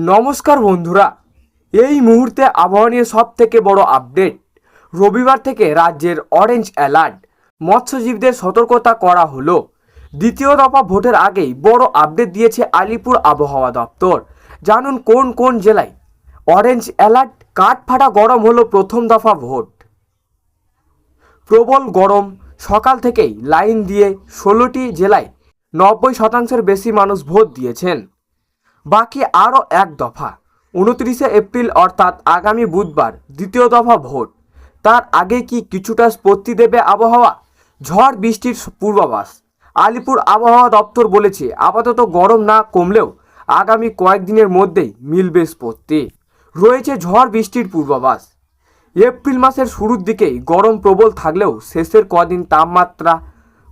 নমস্কার বন্ধুরা, এই মুহূর্তে আবহাওয়া নিয়ে সব থেকে বড় আপডেট। রবিবার থেকে রাজ্যের অরেঞ্জ অ্যালার্ট, মৎস্যজীবীদের সতর্কতা করা হলো। দ্বিতীয় দফা ভোটের আগেই বড় আপডেট দিয়েছে আলিপুর আবহাওয়া দপ্তর। জানুন কোন কোন জেলায় অরেঞ্জ অ্যালার্ট। কাঠফাটা গরম হলো প্রথম দফা ভোট। প্রবল গরম, সকাল থেকেই লাইন দিয়ে 16টি জেলায় 90% বেশি মানুষ ভোট দিয়েছেন। বাকি আরও এক দফা, 29শে এপ্রিল অর্থাৎ আগামী বুধবার দ্বিতীয় দফা ভোট। তার আগে কি কিছুটা স্বস্তি দেবে আবহাওয়া? ঝড় বৃষ্টির পূর্বাভাস। আলিপুর আবহাওয়া দপ্তর বলেছে আপাতত গরম না কমলেও আগামী কয়েকদিনের মধ্যেই মিলবে স্বস্তি। রয়েছে ঝড় বৃষ্টির পূর্বাভাস। এপ্রিল মাসের শুরুর দিকেই গরম প্রবল থাকলেও শেষের কদিন তাপমাত্রা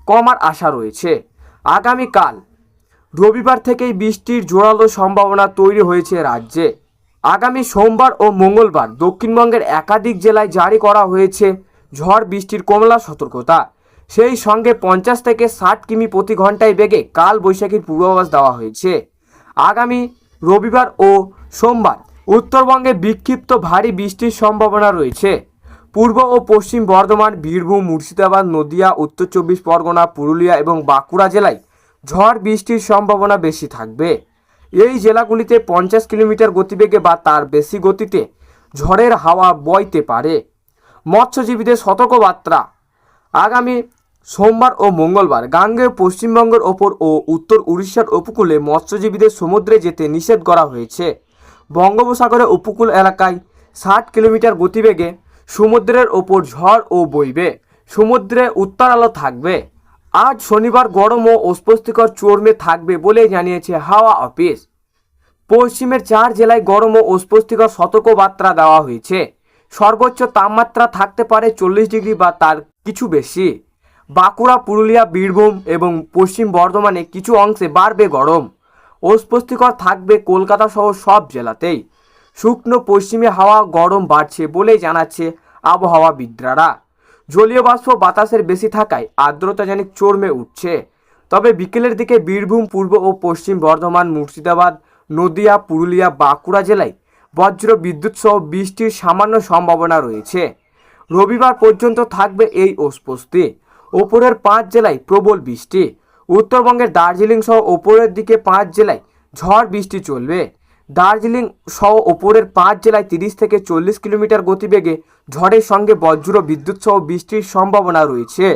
কমার আশা রয়েছে। আগামীকাল রবিবার থেকেই বৃষ্টির জোরালো সম্ভাবনা তৈরি হয়েছে রাজ্যে। আগামী সোমবার ও মঙ্গলবার দক্ষিণবঙ্গের একাধিক জেলায় জারি করা হয়েছে ঝড় বৃষ্টির কমলা সতর্কতা। সেই সঙ্গে 50 থেকে 60 কিমি প্রতি ঘন্টায় বেগে কাল বৈশাখীর পূর্বাভাস দেওয়া হয়েছে। আগামী রবিবার ও সোমবার উত্তরবঙ্গে বিক্ষিপ্ত ভারী বৃষ্টির সম্ভাবনা রয়েছে। পূর্ব ও পশ্চিম বর্ধমান, বীরভূম, মুর্শিদাবাদ, নদিয়া, উত্তর 24 পরগনা, পুরুলিয়া এবং বাঁকুড়া জেলায় ঝড় বৃষ্টির সম্ভাবনা বেশি থাকবে। এই জেলাগুলিতে 50 কিলোমিটার গতিবেগে বা তার বেশি গতিতে ঝড়ের হাওয়া বইতে পারে। মৎস্যজীবীদের সতর্কবার্তা। আগামী সোমবার ও মঙ্গলবার গাঙ্গেয় পশ্চিমবঙ্গের ওপর ও উত্তর উড়িষ্যার উপকূলে মৎস্যজীবীদের সমুদ্রে যেতে নিষেধ করা হয়েছে। বঙ্গোপসাগরের উপকূল এলাকায় 60 কিলোমিটার গতিবেগে সমুদ্রের ওপর ঝড় ও বইবে। সমুদ্রে উত্তর আলো থাকবে। আজ শনিবার গরম ও অস্বস্তিকর চরমে থাকবে বলে জানিয়েছে হাওয়া অফিস। পশ্চিমের 4 জেলায় গরম ও অস্বস্তিকর সতর্কবার্তা দেওয়া হয়েছে। সর্বোচ্চ তাপমাত্রা থাকতে পারে 40 ডিগ্রি বা তার কিছু বেশি। বাঁকুড়া, পুরুলিয়া, বীরভূম এবং পশ্চিম বর্ধমানে কিছু অংশে বাড়বে গরম। অস্বস্তিকর থাকবে কলকাতা সহ সব জেলাতেই। শুকনো পশ্চিমে হাওয়া গরম বাড়ছে বলে জানাচ্ছে আবহাওয়াবিদরা। জলীয় বাষ্প বাতাসের বেশি থাকায় আর্দ্রতাজনিত চরমে উঠছে। তবে বিকেলের দিকে বীরভূম, পূর্ব ও পশ্চিম বর্ধমান, মুর্শিদাবাদ, নদিয়া, পুরুলিয়া, বাঁকুড়া জেলায় বজ্র বিদ্যুৎ সহ বৃষ্টির সামান্য সম্ভাবনা রয়েছে। রবিবার পর্যন্ত থাকবে এই অস্বস্তি। ওপরের 5 জেলায় প্রবল বৃষ্টি। উত্তরবঙ্গের দার্জিলিং সহ ওপরের দিকে 5 জেলায় ঝড় বৃষ্টি চলবে। দার্জিলিং সহ ওপরের 5 জেলায় 30 থেকে 40 কিলোমিটার গতিবেগে ঝড়ের সঙ্গে বজ্র বিদ্যুৎ সহ বৃষ্টির সম্ভাবনা রয়েছে।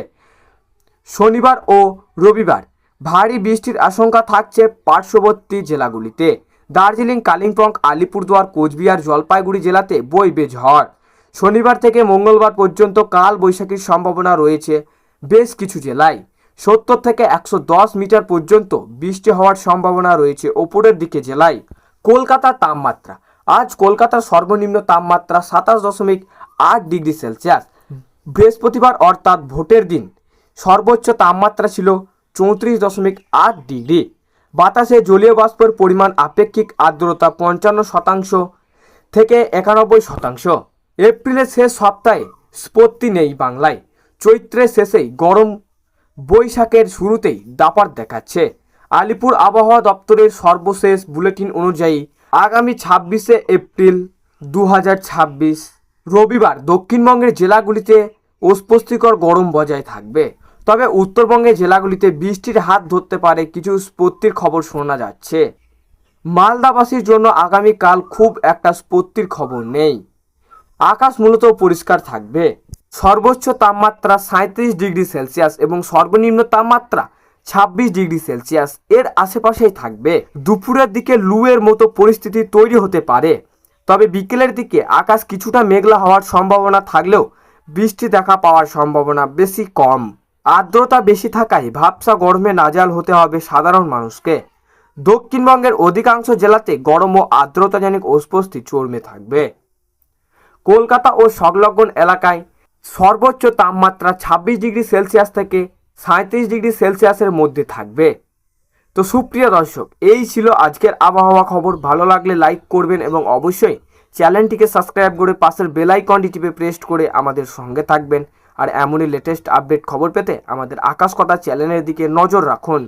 শনিবার ও রবিবার ভারী বৃষ্টির আশঙ্কা থাকছে পার্শ্ববর্তী জেলাগুলিতে। দার্জিলিং, কালিম্পং, আলিপুরদুয়ার, কোচবিহার, জলপাইগুড়ি জেলাতে বইবে ঝড়। শনিবার থেকে মঙ্গলবার পর্যন্ত কাল বৈশাখীর সম্ভাবনা রয়েছে বেশ কিছু জেলায়। 70 থেকে 110 মিটার পর্যন্ত বৃষ্টি হওয়ার সম্ভাবনা রয়েছে ওপরের দিকে জেলায়। কলকাতার তাপমাত্রা। আজ কলকাতার সর্বনিম্ন তাপমাত্রা 27.8 ডিগ্রি সেলসিয়াস। বৃহস্পতিবার অর্থাৎ ভোটের দিন সর্বোচ্চ তাপমাত্রা ছিল 34.8 ডিগ্রি। বাতাসে জলীয় বাষ্পের পরিমাণ আপেক্ষিক আর্দ্রতা 55% থেকে 91%। এপ্রিলের শেষ সপ্তাহে স্বস্তি নেই বাংলায়। চৈত্রের শেষেই গরম, বৈশাখের শুরুতেই দাপার দেখাচ্ছে। আলিপুর আবহাওয়া দপ্তরের সর্বশেষ বুলেটিন অনুযায়ী আগামী 26শে এপ্রিল 2026 রবিবার দক্ষিণবঙ্গের জেলাগুলিতে অস্বস্তিকর গরম বজায় থাকবে। তবে উত্তরবঙ্গের জেলাগুলিতে বৃষ্টির হাত ধরতে পারে কিছু স্বস্তির খবর শোনা যাচ্ছে। মালদাবাসীর জন্য আগামীকাল খুব একটা স্বস্তির খবর নেই। আকাশ মূলত পরিষ্কার থাকবে। সর্বোচ্চ তাপমাত্রা 37 ডিগ্রি সেলসিয়াস এবং সর্বনিম্ন তাপমাত্রা 26 ডিগ্রি সেলসিয়াস এর আশেপাশেই থাকবে। দুপুরের দিকে লুয়ের মতো পরিস্থিতি তৈরি হতে পারে। তবে বিকেলের দিকে আকাশ কিছুটা মেঘলা হওয়ার সম্ভাবনা থাকলেও বৃষ্টি দেখা পাওয়ার সম্ভাবনা বেশি কম। আর্দ্রতা বেশি থাকায় ভাবসা গরমে নাজেহাল হতে হবে সাধারণ মানুষকে। দক্ষিণবঙ্গের অধিকাংশ জেলাতে গরম ও আর্দ্রতাজনিত অস্বস্তি চরমে থাকবে। কলকাতা ও সংলগ্ন এলাকায় সর্বোচ্চ তাপমাত্রা 26 ডিগ্রি সেলসিয়াস থেকে 37 ডিগ্রি সেলসিয়াসের মধ্যে থাকবে। তো সুপ্রিয় দর্শক, এই ছিল আজকের আবহাওয়া খবর। ভালো লাগলে লাইক করবেন এবং অবশ্যই চ্যানেলটিকে সাবস্ক্রাইব করে পাশের বেল আইকনটি টিপে প্রেস করে আমাদের সঙ্গে থাকবেন। আর এমনই লেটেস্ট আপডেট খবর পেতে আমাদের আকাশ কথা চ্যানেলের দিকে নজর রাখুন।